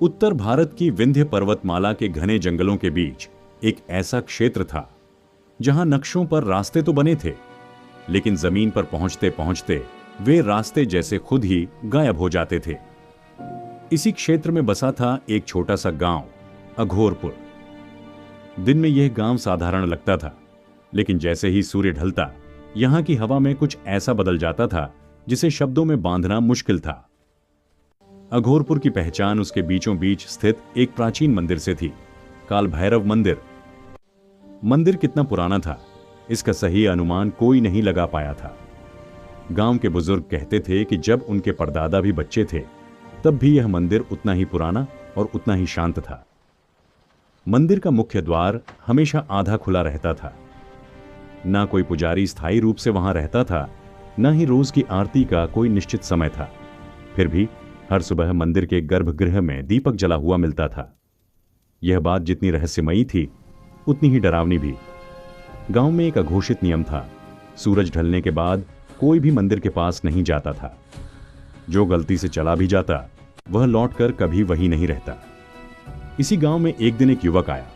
उत्तर भारत की विंध्य पर्वतमाला के घने जंगलों के बीच एक ऐसा क्षेत्र था जहां नक्शों पर रास्ते तो बने थे, लेकिन जमीन पर पहुंचते पहुंचते वे रास्ते जैसे खुद ही गायब हो जाते थे। इसी क्षेत्र में बसा था एक छोटा सा गांव, अघोरपुर। दिन में यह गांव साधारण लगता था, लेकिन जैसे ही सूर्य ढलता, यहां की हवा में कुछ ऐसा बदल जाता था जिसे शब्दों में बांधना मुश्किल था। अघोरपुर की पहचान उसके बीचों बीच स्थित एक प्राचीन मंदिर से थी, काल भैरव मंदिर। मंदिर कितना पुराना था, इसका सही अनुमान कोई नहीं लगा पाया था। गांव के बुजुर्ग कहते थे कि जब उनके परदादा भी बच्चे थे, तब भी यह मंदिर उतना ही पुराना और उतना ही शांत था। मंदिर का मुख्य द्वार हमेशा आधा खुला रहता था। ना कोई पुजारी स्थायी रूप से वहां रहता था, न ही रोज की आरती का कोई निश्चित समय था। फिर भी हर सुबह मंदिर के गर्भगृह में दीपक जला हुआ मिलता था। यह बात जितनी रहस्यमयी थी, उतनी ही डरावनी भी। गांव में एक अघोषित नियम था, सूरज ढलने के बाद कोई भी मंदिर के पास नहीं जाता था। जो गलती से चला भी जाता, वह लौटकर कभी वही नहीं रहता। इसी गांव में एक दिन एक युवक आया,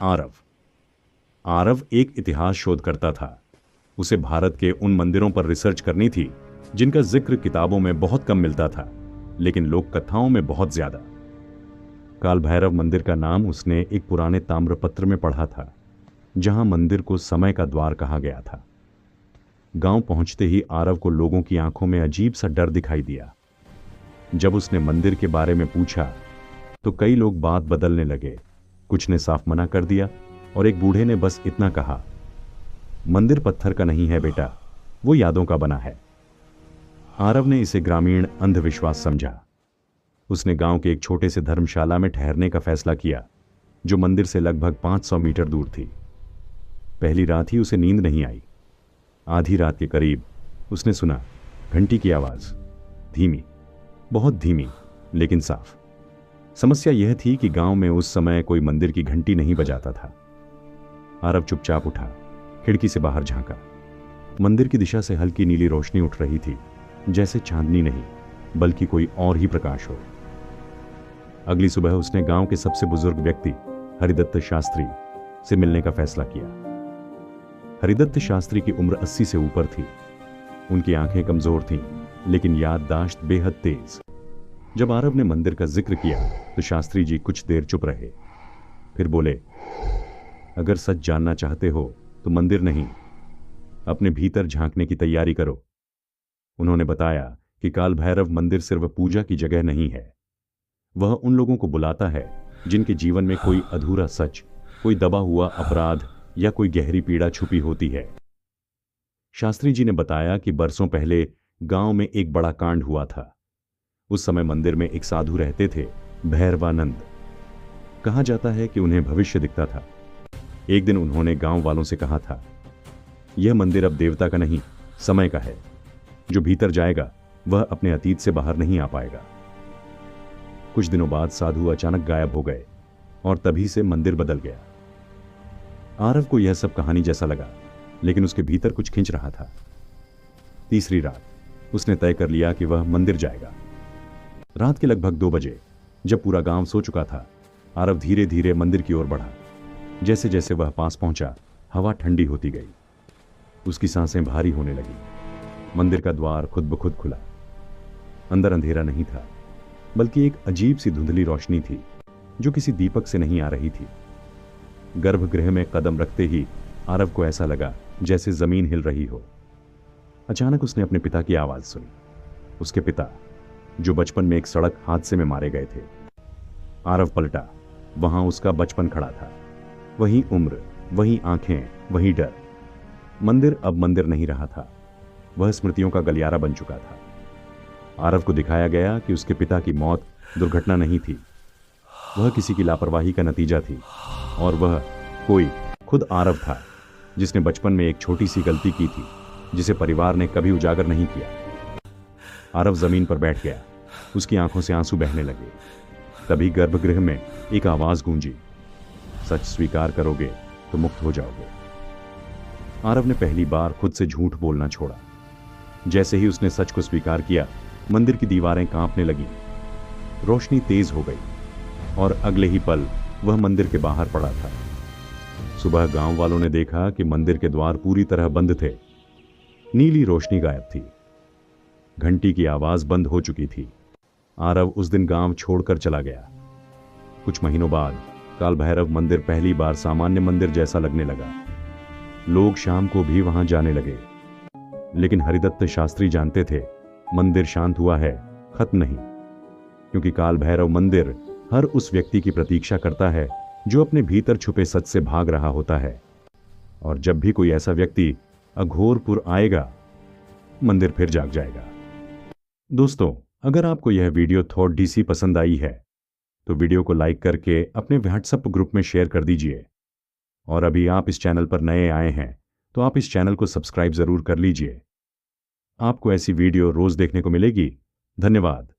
आरव। आरव एक इतिहास शोधकर्ता था। उसे भारत के उन मंदिरों पर रिसर्च करनी थी जिनका जिक्र किताबों में बहुत कम मिलता था, लेकिन लोक कथाओं में बहुत ज्यादा। काल भैरव मंदिर का नाम उसने एक पुराने ताम्रपत्र में पढ़ा था, जहां मंदिर को समय का द्वार कहा गया था। गांव पहुंचते ही आरव को लोगों की आंखों में अजीब सा डर दिखाई दिया। जब उसने मंदिर के बारे में पूछा, तो कई लोग बात बदलने लगे। कुछ ने साफ मना कर दिया और एक बूढ़े ने बस इतना कहा, मंदिर पत्थर का नहीं है बेटा, वो यादों का बना है। आरव ने इसे ग्रामीण अंधविश्वास समझा। उसने गांव के एक छोटे से धर्मशाला में ठहरने का फैसला किया, जो मंदिर से लगभग 500 मीटर दूर थी। पहली रात ही उसे नींद नहीं आई। आधी रात के करीब उसने सुना घंटी की आवाज, धीमी, बहुत धीमी, लेकिन साफ। समस्या यह थी कि गांव में उस समय कोई मंदिर की घंटी नहीं बजाता था। आरव चुपचाप उठा, खिड़की से बाहर झांका। मंदिर की दिशा से हल्की नीली रोशनी उठ रही थी, जैसे चांदनी नहीं, बल्कि कोई और ही प्रकाश हो। अगली सुबह उसने गांव के सबसे बुजुर्ग व्यक्ति हरिदत्त शास्त्री से मिलने का फैसला किया। हरिदत्त शास्त्री की उम्र 80 से ऊपर थी। उनकी आंखें कमजोर थीं, लेकिन याददाश्त बेहद तेज। जब आरव ने मंदिर का जिक्र किया, तो शास्त्री जी कुछ देर चुप रहे। फिर बोले, अगर सच जानना चाहते हो तो मंदिर नहीं, अपने भीतर झांकने की तैयारी करो। उन्होंने बताया कि काल भैरव मंदिर सिर्फ पूजा की जगह नहीं है। वह उन लोगों को बुलाता है जिनके जीवन में कोई अधूरा सच, कोई दबा हुआ अपराध या कोई गहरी पीड़ा छुपी होती है। शास्त्री जी ने बताया कि बरसों पहले गांव में एक बड़ा कांड हुआ था। उस समय मंदिर में एक साधु रहते थे, भैरवानंद। कहा जाता है कि उन्हें भविष्य दिखता था। एक दिन उन्होंने गांव वालों से कहा था, यह मंदिर अब देवता का नहीं, समय का है। जो भीतर जाएगा वह अपने अतीत से बाहर नहीं आ पाएगा। कुछ दिनों बाद साधु अचानक गायब हो गए और तभी से मंदिर बदल गया। आरव को यह सब कहानी जैसा लगा, लेकिन उसके भीतर कुछ खिंच रहा था। तीसरी रात उसने तय कर लिया कि वह मंदिर जाएगा। रात के लगभग 2 बजे, जब पूरा गांव सो चुका था, आरव धीरे धीरे मंदिर की ओर बढ़ा। जैसे जैसे वह पास पहुंचा, हवा ठंडी होती गई। उसकी सांसें भारी होने लगी। मंदिर का द्वार खुद ब खुद खुला। अंदर अंधेरा नहीं था, बल्कि एक अजीब सी धुंधली रोशनी थी, जो किसी दीपक से नहीं आ रही थी। गर्भगृह में कदम रखते ही आरव को ऐसा लगा जैसे जमीन हिल रही हो। अचानक उसने अपने पिता की आवाज सुनी। उसके पिता, जो बचपन में एक सड़क हादसे में मारे गए थे। आरव पलटा। वहां उसका बचपन खड़ा था। वही उम्र, वही आंखें, वही डर। मंदिर अब मंदिर नहीं रहा था, वह स्मृतियों का गलियारा बन चुका था। आरव को दिखाया गया कि उसके पिता की मौत दुर्घटना नहीं थी, वह किसी की लापरवाही का नतीजा थी, और वह कोई खुद आरव था, जिसने बचपन में एक छोटी सी गलती की थी, जिसे परिवार ने कभी उजागर नहीं किया। आरव जमीन पर बैठ गया। उसकी आंखों से आंसू बहने लगे। तभी गर्भगृह में एक आवाज गूंजी, सच स्वीकार करोगे तो मुक्त हो जाओगे। आरव ने पहली बार खुद से झूठ बोलना छोड़ा। जैसे ही उसने सच को स्वीकार किया, मंदिर की दीवारें कांपने लगीं। रोशनी तेज हो गई। और अगले ही पल वह मंदिर के बाहर पड़ा था। सुबह गांव वालों ने देखा कि मंदिर के द्वार पूरी तरह बंद थे। नीली रोशनी गायब थी। घंटी की आवाज बंद हो चुकी थी। आरव उस दिन गांव छोड़कर चला गया। कुछ महीनों बाद काल भैरव मंदिर पहली बार सामान्य मंदिर जैसा लगने लगा। लोग शाम को भी वहां जाने लगे। लेकिन हरिदत्त शास्त्री जानते थे, मंदिर शांत हुआ है, खत्म नहीं। क्योंकि काल भैरव मंदिर हर उस व्यक्ति की प्रतीक्षा करता है जो अपने भीतर छुपे सच से भाग रहा होता है। और जब भी कोई ऐसा व्यक्ति अघोरपुर आएगा, मंदिर फिर जाग जाएगा। दोस्तों, अगर आपको यह वीडियो थॉट डीसी पसंद आई है तो वीडियो को लाइक करके अपने व्हाट्सएप ग्रुप में शेयर कर दीजिए। और अभी आप इस चैनल पर नए आए हैं तो आप इस चैनल को सब्सक्राइब जरूर कर लीजिए। आपको ऐसी वीडियो रोज देखने को मिलेगी। धन्यवाद।